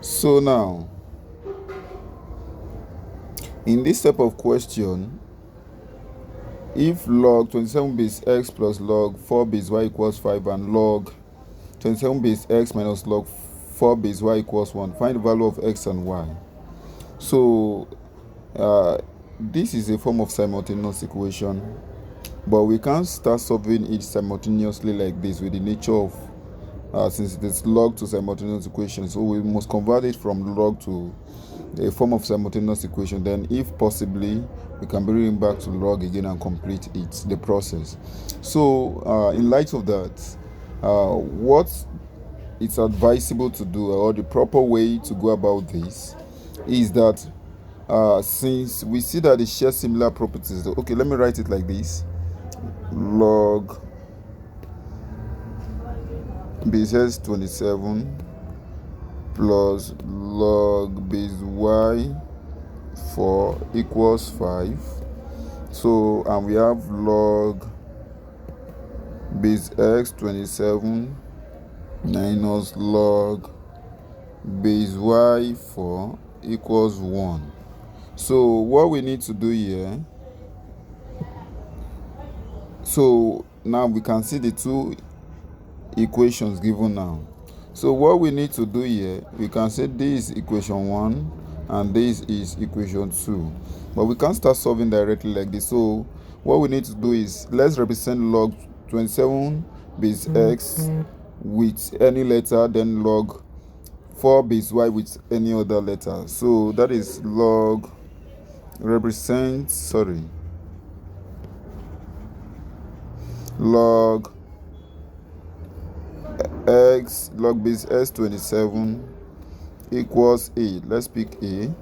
So now, in this type of question, if log 27 base x plus log 4 base y equals 5 and log 27 base x minus log 4 base y equals 1, find the value of x and y. So this is a form of simultaneous equation, but we can't start solving it simultaneously like this with the nature of since it is log to simultaneous equation, so we must convert it from log to a form of simultaneous equation. Then if possibly we can bring it back to log again and complete the process. So in light of that, what it's advisable to do, or the proper way to go about this, is that since we see that they share similar properties, okay, let me write it like this: log base s 27 plus log base y 4 equals 5. So and we have log base x 27 minus log base y 4 equals 1. So what we need to do here, so now we can see the two equations given now. So what we need to do here, we can say this is equation 1 and this is equation 2, but we can't start solving directly like this. So what we need to do is, let's represent log 27 base x with any letter, then log 4 base y with any other letter. So that is log log x log base s 27 equals a, let's pick a,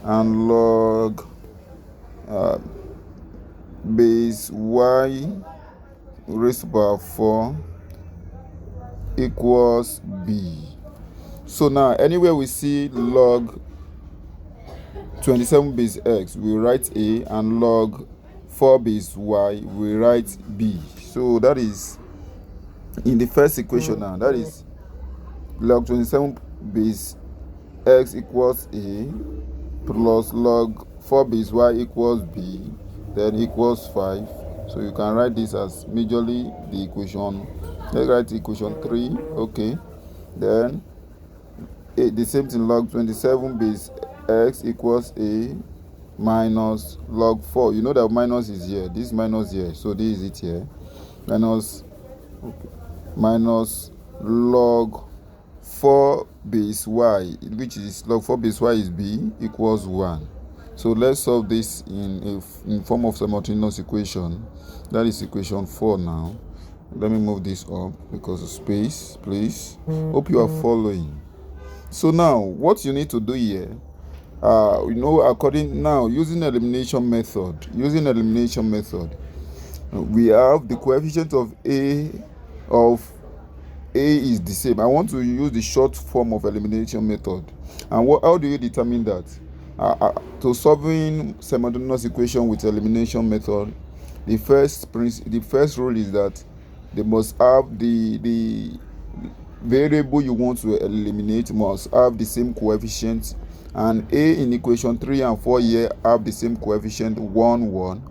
and log base y raised to power 4 equals b. So now anywhere we see log 27 base x, we write a, and log 4 base y, we write b. So that is in the first equation now, that is log 27 base x equals a plus log 4 base y equals b, then equals 5. So you can write this as majorly the equation. Let's write equation 3. Okay, then the same thing, log 27 base x equals a minus log 4. You know that minus is here, this minus here, so this is it here, minus log 4 base y, which is log 4 base y is b, equals 1. So let's solve this in form of simultaneous equation. That is equation 4 now. Let me move this up because of space, please. Hope you are following. So now what you need to do here, using elimination method, we have the coefficient of a is the same. I want to use the short form of elimination method. And how do you determine that? To solving simultaneous equation with elimination method, the first rule is that they must have the variable you want to eliminate must have the same coefficient, and a in equation 3 and 4 here have the same coefficient 1 1,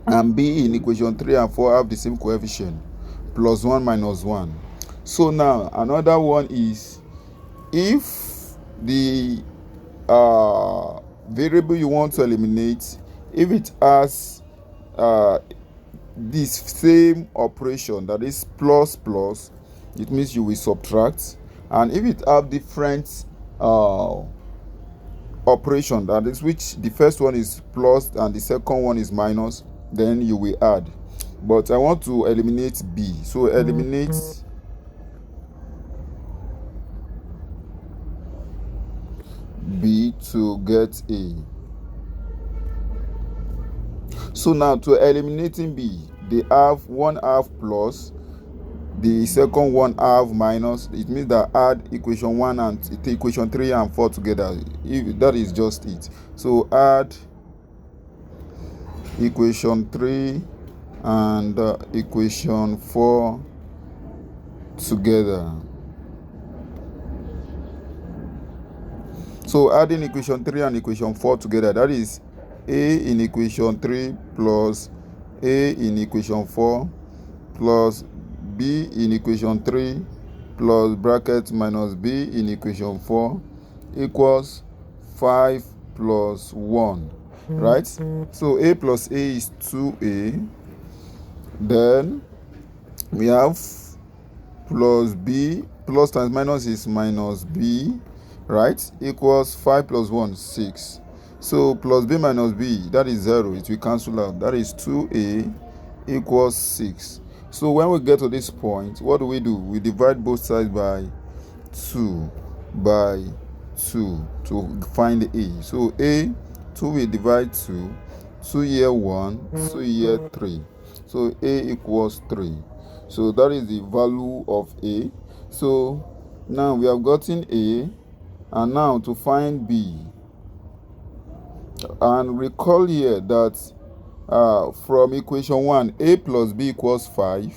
and b in equation 3 and 4 have the same coefficient plus 1 minus 1. So now another one is, if the variable you want to eliminate, if it has this same operation, that is plus plus, it means you will subtract. And if it have different operation, that is which the first one is plus and the second one is minus, then you will add. But I want to eliminate b, so eliminate b to get a. So now to eliminating b, they have 1/2 plus, the second 1/2 minus. It means that add equation 1 and equation 3 and 4 together. That is just it. So add equation 3 and equation 4 together. So adding equation 3 and equation 4 together, that is a in equation 3 plus a in equation 4 plus b in equation 3 plus bracket minus b in equation 4 equals 5 plus 1, right? So a plus a is 2a. Then we have plus b, plus times minus is minus b, right? Equals 5 plus 1, 6. So plus b minus b, that is 0. It will cancel out. That is 2a equals 6. So when we get to this point, what do? We divide both sides by 2 to find a. So a, 2 we divide 2, 2 here 1, 2 here 3. So a equals 3. So that is the value of a. So now we have gotten a, and now to find b. And recall here that from equation 1, a plus b equals 5.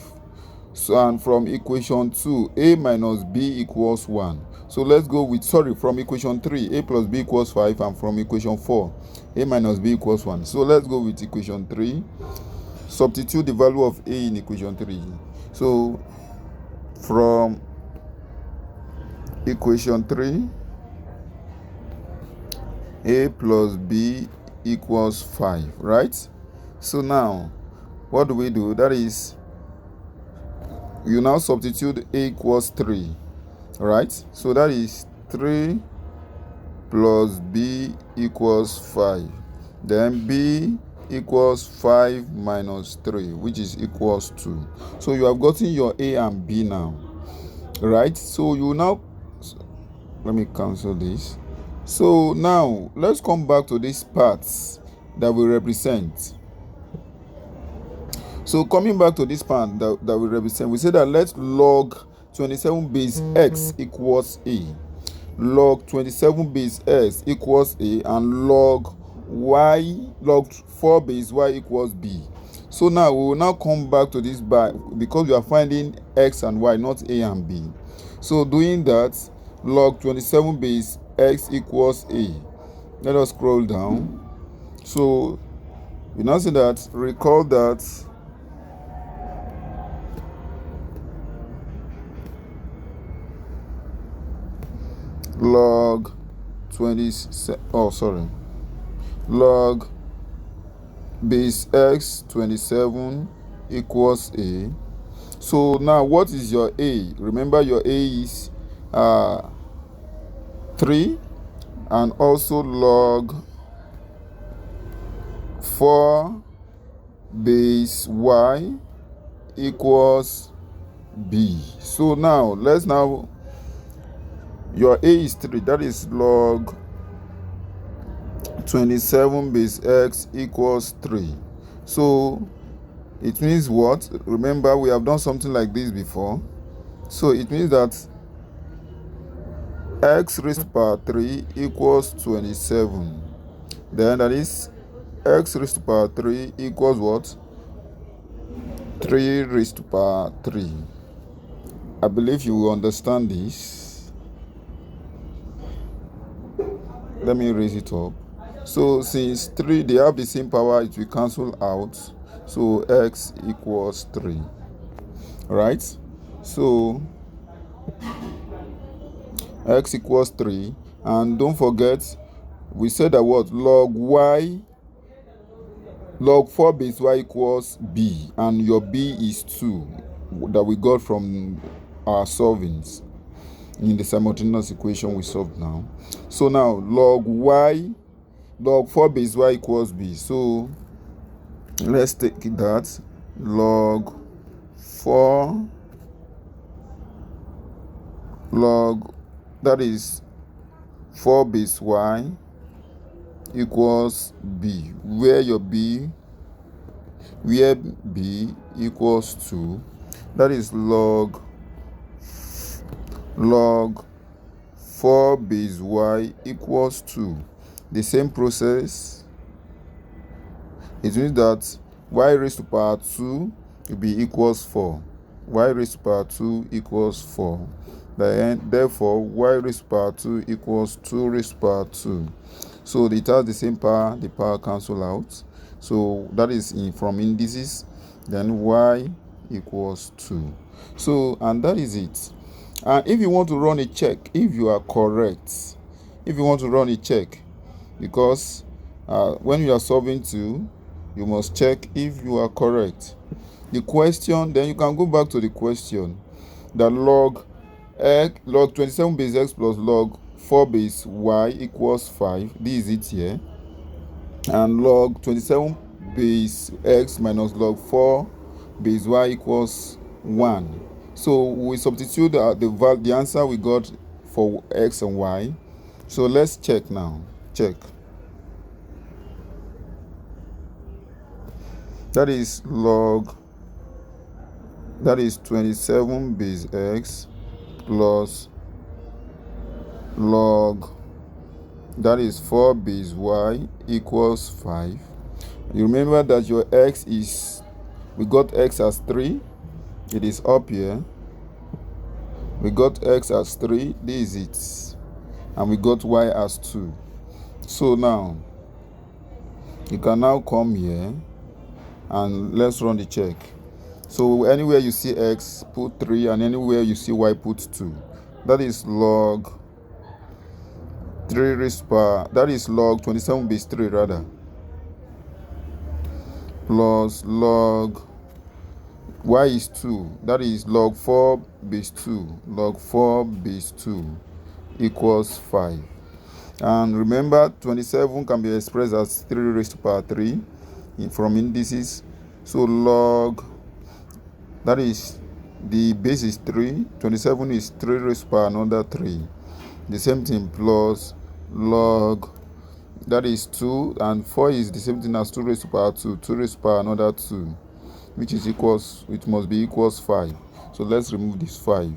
So, and from equation 2, a minus b equals 1. So let's go with, from equation 3, a plus b equals 5, and from equation 4, a minus b equals 1. So let's go with equation 3. Substitute the value of a in equation 3. So from equation 3, a plus b equals 5, right? So now, what do? That is, you now substitute a equals 3, right? So that is 3 plus b equals 5. Then b equals 5 minus 3, which is equals 2. So you have gotten your a and b now, right? So you now, let me cancel this. So now let's come back to these parts that we represent. So coming back to this part that we represent, we say that let log 27 base x equals a, log 27 base x equals a, and log 4 base y equals b. So now we will now come back to this because we are finding x and y, not a and b. So doing that, log 27 base x equals a. Let us scroll down. So we now see that, recall that log log base x 27 equals a. So now what is your a? Remember, your a is 3, and also log 4 base y equals b. So now your a is 3, that is log 27 base x equals 3. So it means what? Remember, we have done something like this before. So it means that x raised to power 3 equals 27. Then that is x raised to power 3 equals what? 3 raised to power 3. I believe you will understand this. Let me raise it up. So since 3, they have the same power, it will cancel out. So x equals 3. Right? So x equals 3. And don't forget, we said that what? Log 4 base y equals b. And your b is 2 that we got from our solvings in the simultaneous equation we solved now. So now log 4 base y equals b. So let's take that. Log 4, that is 4 base y equals b, where b equals 2. That is log 4 base y equals 2. The same process. It means that y raised to power 2 will be equals 4. Y raised to power 2 equals 4. Then therefore y raised to power 2 equals 2 raised to power 2. So it has the same power, the power cancel out. So that is from indices. Then y equals 2. So, and that is it. And if you want to run a check, if you are correct, if you want to run a check, because when you are solving 2, you must check if you are correct. The question, then you can go back to the question that log 27 base x plus log 4 base y equals 5. This is it here. And log 27 base x minus log 4 base y equals 1. So we substitute the answer we got for x and y. So let's check now. Check. That is 27 base x plus log, that is 4 base y equals 5. You remember that your x is, we got x as 3. It is up here. We got x as 3. This is it. And we got y as 2. So now, you can now come here and let's run the check. So anywhere you see x, put 3, and anywhere you see y, put 2. That is log 3 raised to power, that is log 27 base 3 rather, plus log y is 2, that is log 4 base 2, log 4 base 2 equals 5. And remember, 27 can be expressed as 3 raised to power 3 from indices. So log, that is, the base is 3, 27 is 3 raised to power another 3. The same thing plus log, that is 2, and 4 is the same thing as 2 raised to power 2, 2 raised to power another 2, which is equals, it must be equals 5. So let's remove this 5.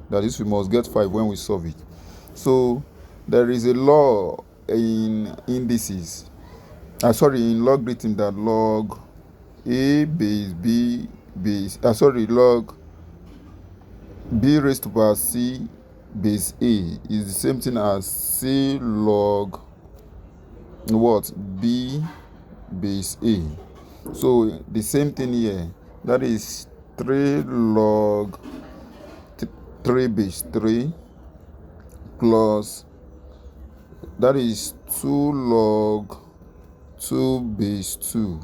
That is, we must get 5 when we solve it. So there is a law in indices, in logarithm, that log a base b base, log b raised to power c base a is the same thing as c log what, b base a. So the same thing here, that is 3 log 3 base 3 plus, that is 2 log 2 base 2.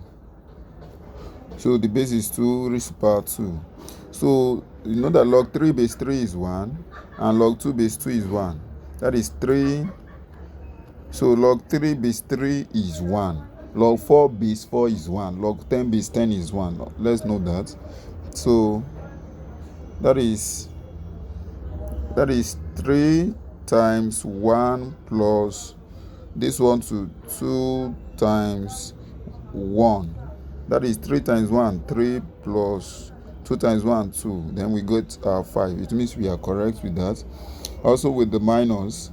So the base is 2 raised to power 2. So you know that log 3 base 3 is 1 and log 2 base 2 is 1. That is 3. So log 3 base 3 is 1. Log 4 base 4 is 1. Log 10 base 10 is 1. Let's know that. So that is 3 times 1 plus this one to 2 times 1. That is 3 times 1, 3 plus 2 times 1, 2. Then we get 5. It means we are correct with that. Also with the minus,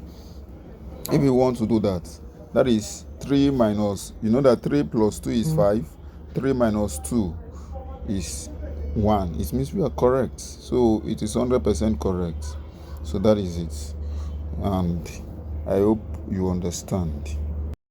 if you want to do that, that is 3 minus, you know that 3 plus 2 is 5. 3 minus 2 is 1. It means we are correct. So it is 100% correct. So that is it. And I hope you understand.